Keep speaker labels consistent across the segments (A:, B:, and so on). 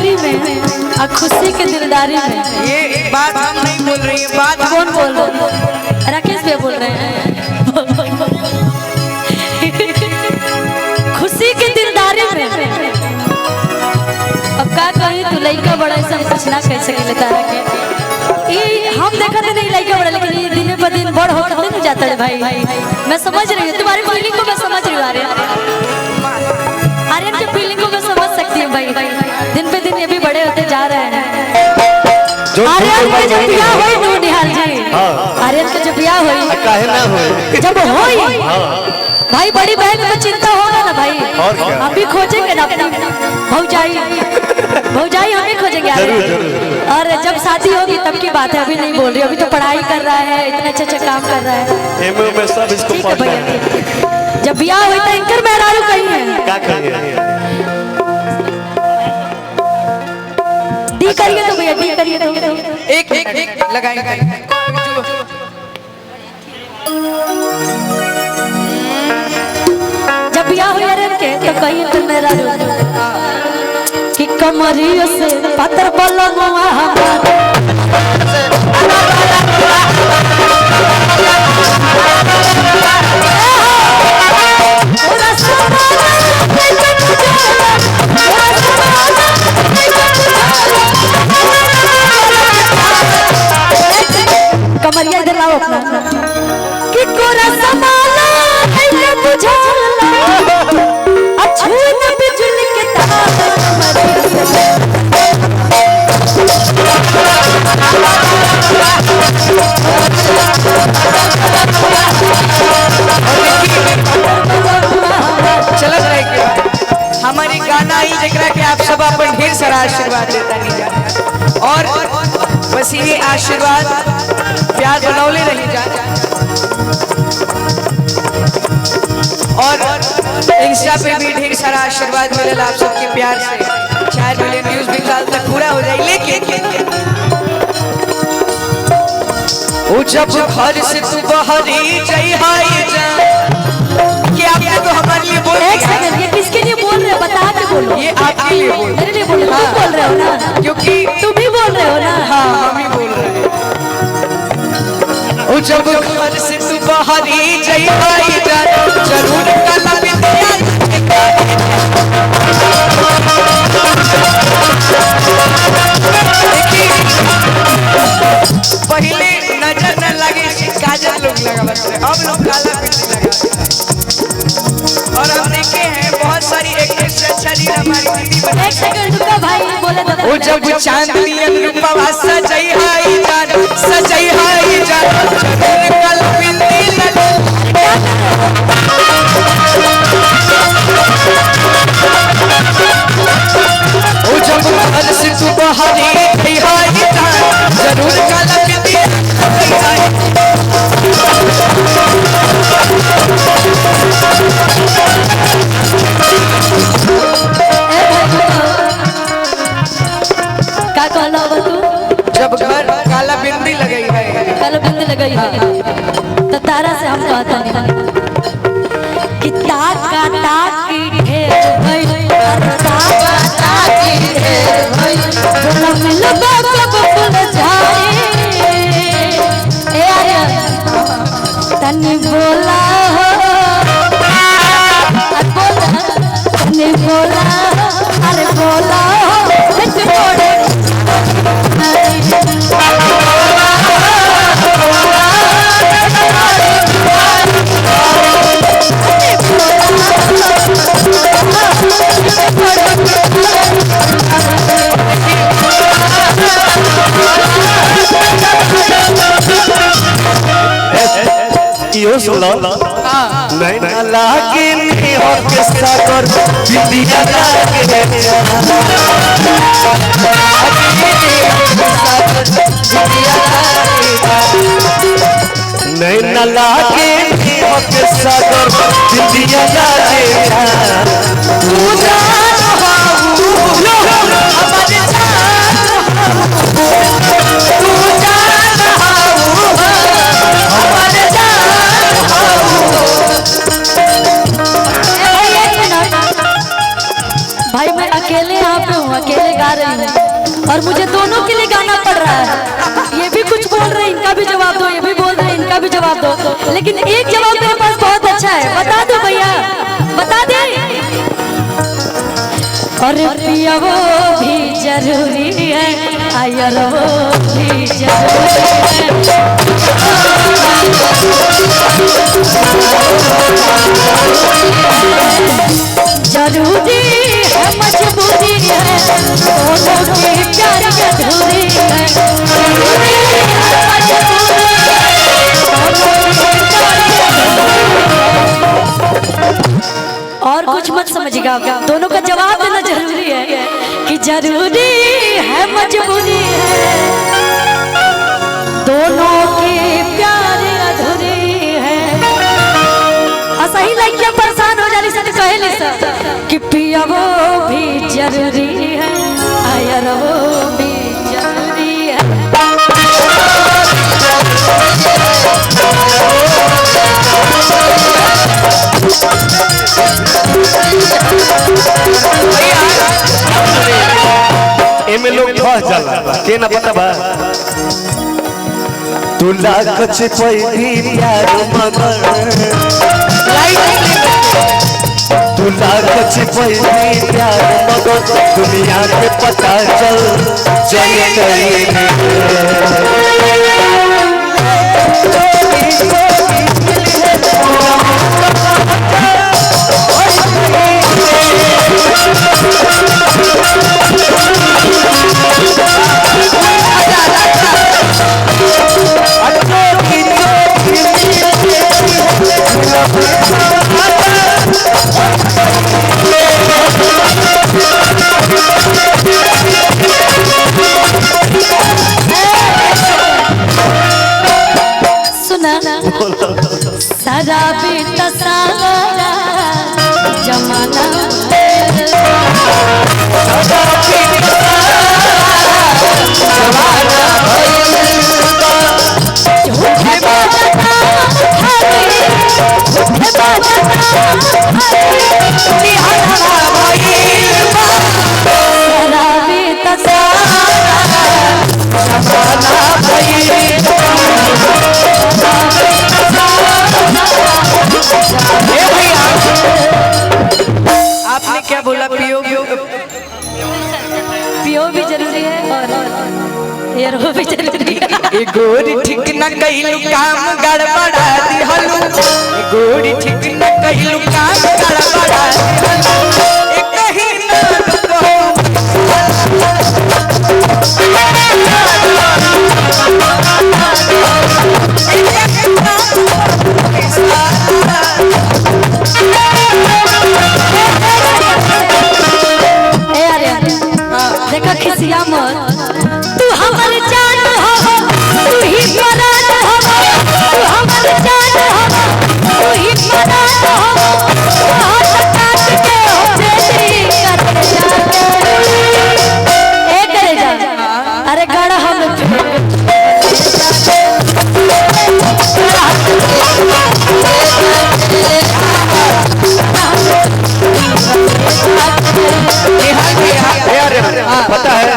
A: फिक्री में और खुशी के दिलदारी में।
B: ये बात हम नहीं बोल रही है, बात
A: कौन बोल रहे हैं? राकेश भैया बोल रहे हैं। खुशी के दिलदारी में अब का कही तू लइका बड़ा ऐसा कुछ ना कह सके तारा के। हम देखते नहीं लइका बड़ा, लेकिन ये दिन पर दिन बड़ होकर नहीं जाता है भाई। मैं समझ रही हूँ तुम्हारी फीलिंग को, मैं समझ रही हूँ आर्यन की फीलिंग को मैं समझ सकती हूँ भाई। दिन पे दिन ये भी बड़े होते जा रहे हैं। आर्यन का जब ब्याह हुई नू निहाल जी, आर्यन का जब ब्याह हुई
C: काहे ना हुई,
A: जब हुई भाई बड़ी बहन को चिंता होगा ना भाई। हम भी खोजेंगे ना अपनी भौजाई हम भी खोजेंगे। और जब शादी होगी तब की बात है, अभी नहीं बोल रही। अभी तो पढ़ाई कर रहा है, इतने अच्छे काम कर रहा है।
C: सब इसको
A: ठीक है भैया, जब ब्याह हुई तो इनकर मेहरारू कहीं है
C: क्या कहेंगे?
A: डी करिए तो भैया, डी करिए तो
B: एक लगाएंगे।
A: जब ब्याह हुई अरे के तो कहीं तो मेहरारू कि कमरियों से पत्थर बलगुआ कमरिया इधर लाओ अपना कि कोरा संभाला है बुझाला अछूत बिजली के तार कमरिया से।
B: चलत रहे के हमारी गाना ही जकरा के आप सब अपन ढेर सारा आशीर्वाद देता नहीं जा, और बस ये आशीर्वाद प्यार बनौले रही जा। और इंस्टा पे भी ढेर सारा आशीर्वाद मिले आप सबके प्यार से। 4 मिलियन व्यूज भी कल तक पूरा हो जाए, लेकिन वो जब घर से तू बहरी जइहाई जा, क्या आपने तो हमारे लिए बोल?
A: एक सेकंड, ये किसके लिए बोल रहे हो बता के बोलो।
B: ये आपके लिए बोल,
A: मेरे लिए बोल रहे हो? तुम बोल रहे हो ना,
B: क्योंकि
A: तुम भी बोल रहे हो ना।
B: हाँ हम ही बोल रहे हैं। वो जब घर से तू बहरी जइहाई जा, जरूर काला बिंदिया पहले नजर न लगे काजल लोग लगा बस, अब लोग काला बिंदी लगा। और हम देखे हैं बहुत सारी एक्ट्रेस से अच्छा नहीं हमारी दीदी बनी।
A: एक सेकंड रुको भाई, बोले तो
B: वो जब चांदनियन रूपवा सजइहाई जान, सजइहाई जान, जरूर काला बिंदी लगा। वो जब घर से तू बहरी जइहाई जान, जरूर काला बिंदी लगा।
A: क्या कहला हो तू?
B: जब घर काला बिंदी लगई है,
A: काला बिंदी लगाई है तो तारा से हम कहता नहीं कि ताका ताकी ढेर भई, ताका ताकी ढेर भई, बोला मिल बाबा फूल झाड़ी। ए आर्यन तन्नी बोला हो, तन्नी बोला, अरे बोला हो बिच छोड़े
C: यो सुनो नहीं ना लागे नहीं हो किस्सा कर बिंदिया लागे नहीं ना लागे नहीं हो किस्सा कर बिंदिया लागे तू जान हाऊ हमारे जान तू जान हाऊ हमारे
A: भाई मैं अकेले यहाँ पे हूँ, अकेले गा रही हूँ और मुझे दोनों के लिए गाना पड़ रहा है। ये भी कुछ बोल रहे हैं, इनका भी जवाब दो, ये भी बोल रहे हैं, इनका भी जवाब दो। लेकिन एक जवाब मेरे पास बहुत अच्छा है, बता दो भैया, बता दे। और पिया वो भी जरूरी है, आयर वो भी जरूरी है। जरूरी है मजबूरी है, दोनों के प्यार अधूरी है। जरूरी है मजबूरी है, दोनों के प्यार अधूरी। और कुछ मत समझिएगा, दोनों का जवाब देना जरूरी है कि जरूरी है मजबूरी है, दोनों के प्यार अधूरी है। सही लड़कियां परेशान हो जाली सब कहले सब कि पिया वो भी जरूरी है, आयर वो भी जरूरी है।
C: एमे लोग फंस जाला के ना पता बा। तू लाख पैदी प्यार मगर, तू लाख पैदी प्यार मगर दुनिया के पता चल जाए।
A: सारा बेटा सारा जमाना
B: आपने क्या बोला? पियो
A: पियो भी जरूरी है और एयर हो भी जरूरी है।
B: गोरी ठीक न कइलू काम गड़बड़ा दिहलू, गोरी ठीक न कइलू काम गड़बड़ा दिहलू। एक ही नाम
A: देखा खिसिया मत, तू हमर जान हो, तू ही परान हो, तू हमर जान हो, तू ही परान हो। हाथ काट के हो बेटी करे जाके, ए करे जा, अरे गड़ा हम
C: पता है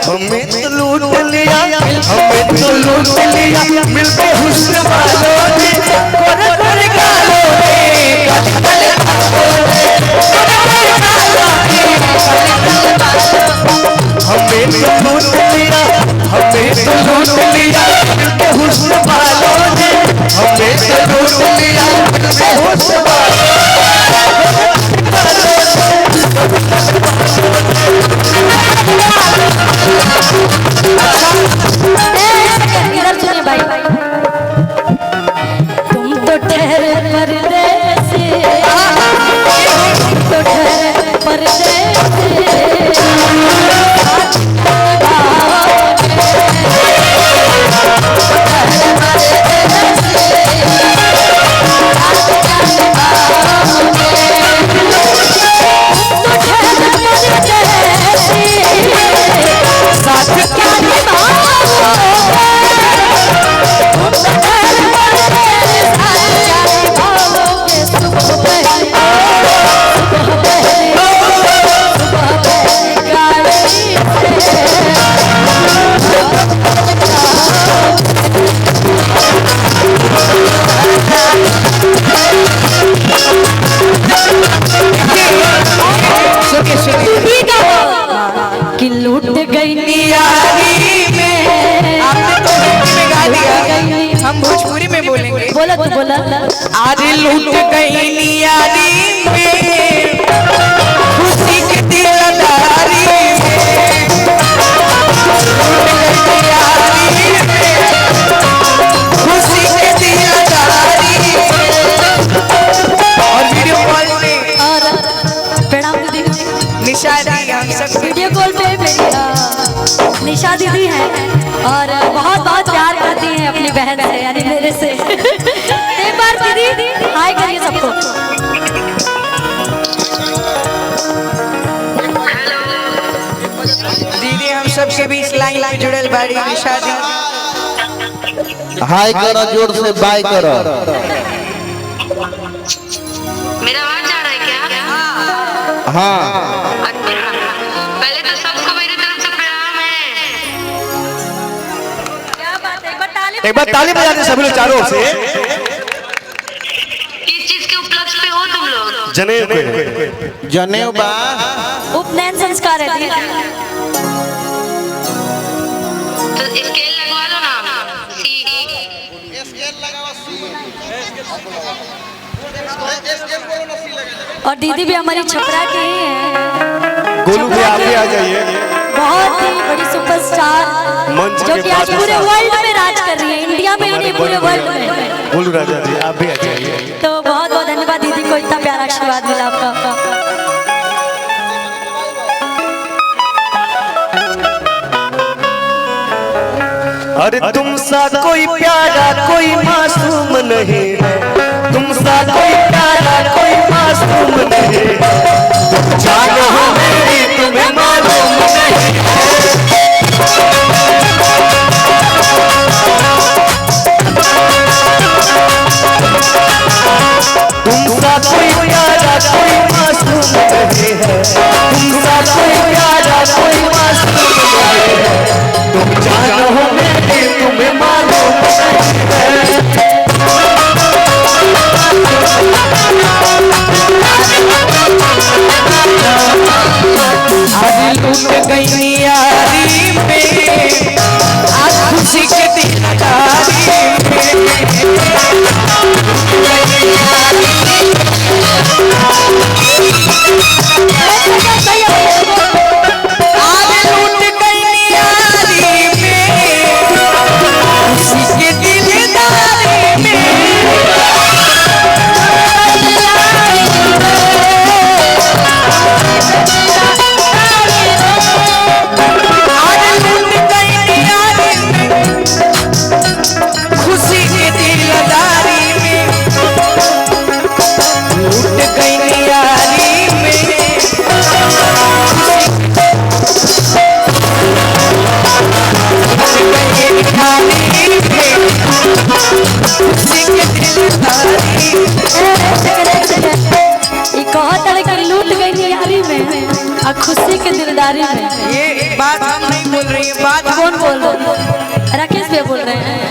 C: हमें तो लूट लिया, हमें तो लूट लिया, मिलके हुस्न वालों ने कोरे कोरे गालों ने हमें तो लूट लिया, हमें तो लूट लिया, मिलके हुस्न वालों ने हमें तो लूट लिया, मिलके हुस्न वालों
A: भाई, तुम तो ठहरे परदेसी, तुम तो ठहरे परदेसी। ठीक है कि लूट गई
B: यारी में। आपने तो हिंदी में गा दिया, हम भोजपुरी में बोलेंगे।
A: बोला तू बोला।
B: आज लूट गई यारी में, खुशी की दिलदारी में, लूट गई यारी में, खुशी की दिलदारी में। और वीडियो कॉल में
A: और प्रणाम दीदी।
B: निशा दी हम सब
A: वीडियो कॉल पे मेरी निशा दीदी है और बहुत बहुत प्यार करती हैं अपनी बहन से, यानी मेरे से। एक बार दीदी हाय करिए सबको।
B: दीदी हम सबके बीच लाइन में जुड़ल बाड़ी निशा दी।
C: हाय करो, जोर से बाय करो।
D: मेरा आवाज जा रहा है क्या?
C: हाँ
D: पहले तो सबको मेरी तरफ से प्रणाम है।
A: क्या बात है, एक बार ताली
C: एक बार ताली बजा दे सभी लोग चारों से।
D: किस चीज के उपलक्ष्य पे हो तुम लोग?
C: जनेऊ पे, जनेऊ बा
A: उपनयन संस्कार है दीदी।
D: तो स्केल लगवा लो ना। सी
A: और दीदी भी हमारी छपरा की ही है।
C: गोलू भी आप भी आ जाइए।
A: बहुत ही बड़ी सुपरस्टार
C: मंच
A: जो
C: के
A: कि आज
C: पास
A: पूरे
C: ऐसा।
A: वर्ल्ड में राज कर रही है, इंडिया में ही नहीं पूरे वर्ल्ड में।
C: गोलू राजा जी आप भी आ जाइए।
A: तो बहुत बहुत धन्यवाद दीदी को, इतना प्यारा आशीर्वाद मिला आपका।
C: अरे तुम सा कोई प्यारा कोई मासूम नहीं है, तुम सा कोई प्यारा कोई मासूम नहीं है, तुम जानो हो मेरी तुम्हें मालूम नहीं है। तुम सा कोई प्यारा कोई मासूम नहीं है, तुम सा कोई प्यारा कोई मासूम नहीं है, तुम जानो हो मेरी तुम्हें मालूम नहीं है।
B: आज लूट गई यारी में, आज खुशी के दिलदारी आज लूट गई यारी में, खुशी के दिलदारी में। आज लूट गई यारी में, खुशी के दिलदारी में, लूट गई यारी में,
A: लूट गई यारी में और खुशी के दिलदारी में।
B: ये बात हम नहीं बोल रही है, बात
A: कौन बोल रहे हैं? राकेश भैया बोल रहे हैं।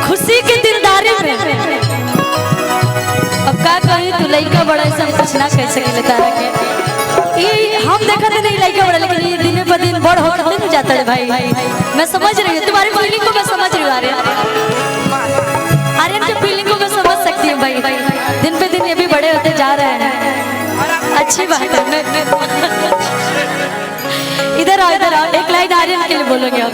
A: खुशी के दिलदारी में। अब का कही तू लइका बड़ा ऐसा कुछ ना कह सके तारा के। ये हम देखते नहीं लइका बड़ा, लेकिन ये दिन पर दिन बड़ होते नहीं जाता है भाई। मैं समझ रही हूँ तुम्हारी फीलिंग को, मैं समझ रही हूँ आर्यन की फीलिंग को मैं समझ सकती हूँ भाई। दिन पे दिन ये भी बड़े होते जा रहे हैं, अच्छी बात है। इधर आओ, एक लाइन आर्यन के लिए बोलोगे आप।